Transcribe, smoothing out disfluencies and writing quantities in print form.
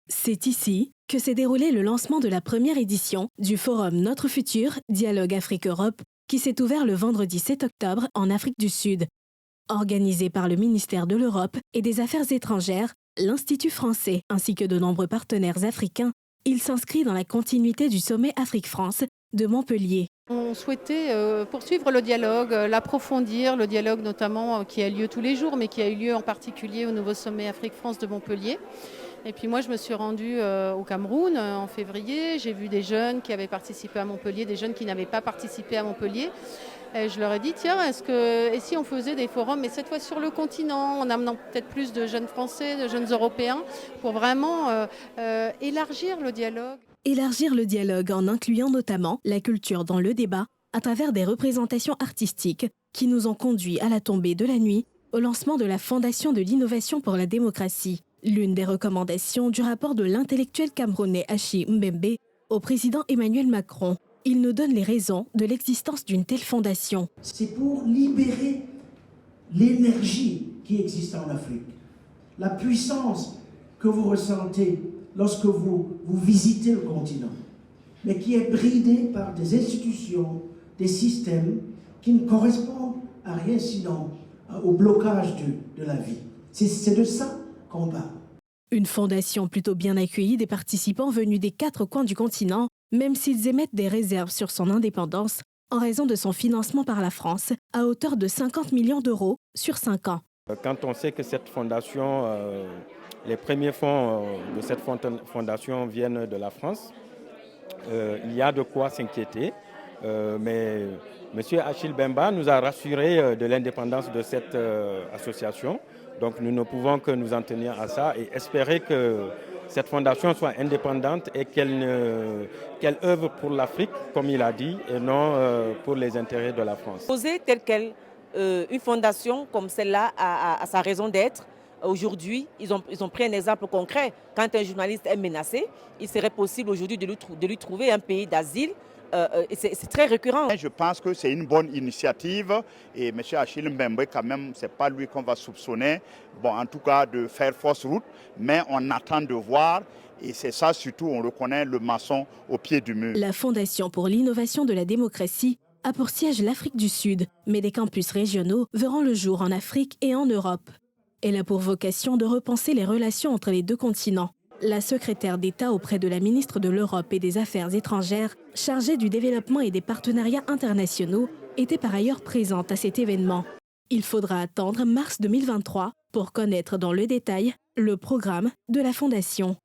C'est ici que s'est déroulé le lancement de la première édition du forum Notre Futur, Dialogue Afrique-Europe, qui s'est ouvert le vendredi 7 octobre en Afrique du Sud. Organisé par le ministère de l'Europe et des Affaires étrangères, l'Institut français ainsi que de nombreux partenaires africains, il s'inscrit dans la continuité du sommet Afrique-France de Montpellier. On souhaitait poursuivre le dialogue, l'approfondir, le dialogue notamment qui a lieu tous les jours, mais qui a eu lieu en particulier au nouveau sommet Afrique-France de Montpellier. Et puis moi, je me suis rendue au Cameroun en février. J'ai vu des jeunes qui avaient participé à Montpellier, des jeunes qui n'avaient pas participé à Montpellier. Et je leur ai dit, tiens, et si on faisait des forums, mais cette fois sur le continent, en amenant peut-être plus de jeunes Français, de jeunes Européens, pour vraiment élargir le dialogue. Élargir le dialogue en incluant notamment la culture dans le débat à travers des représentations artistiques qui nous ont conduits à la tombée de la nuit au lancement de la Fondation de l'innovation pour la démocratie, l'une des recommandations du rapport de l'intellectuel camerounais Achille Mbembe au président Emmanuel Macron. Il nous donne les raisons de l'existence d'une telle fondation. C'est pour libérer l'énergie qui existe en Afrique, la puissance que vous ressentez lorsque vous visitez le continent, mais qui est bridée par des institutions, des systèmes qui ne correspondent à rien sinon au blocage de la vie. C'est de ça qu'on parle. Une fondation plutôt bien accueillie des participants venus des 4 coins du continent, même s'ils émettent des réserves sur son indépendance en raison de son financement par la France à hauteur de 50 millions d'euros sur 5 ans. Quand on sait que cette fondation, les premiers fonds de cette fondation viennent de la France, il y a de quoi s'inquiéter. Mais M. Achille Bemba nous a rassurés de l'indépendance de cette association. Donc nous ne pouvons que nous en tenir à ça et espérer que cette fondation soit indépendante et qu'elle œuvre pour l'Afrique, comme il a dit, et non pour les intérêts de la France. Poser telle qu'elle, une fondation comme celle-là a sa raison d'être. Aujourd'hui, ils ont pris un exemple concret. Quand un journaliste est menacé, il serait possible aujourd'hui de lui trouver un pays d'asile. C'est très récurrent. Je pense que c'est une bonne initiative et M. Achille Mbembe, quand même, ce n'est pas lui qu'on va soupçonner, bon, en tout cas de faire fausse route, mais on attend de voir et c'est ça surtout, on reconnaît le maçon au pied du mur. La Fondation pour l'innovation de la démocratie a pour siège l'Afrique du Sud, mais des campus régionaux verront le jour en Afrique et en Europe. Elle a pour vocation de repenser les relations entre les 2 continents. La secrétaire d'État auprès de la ministre de l'Europe et des Affaires étrangères, chargée du développement et des partenariats internationaux, était par ailleurs présente à cet événement. Il faudra attendre mars 2023 pour connaître dans le détail le programme de la Fondation.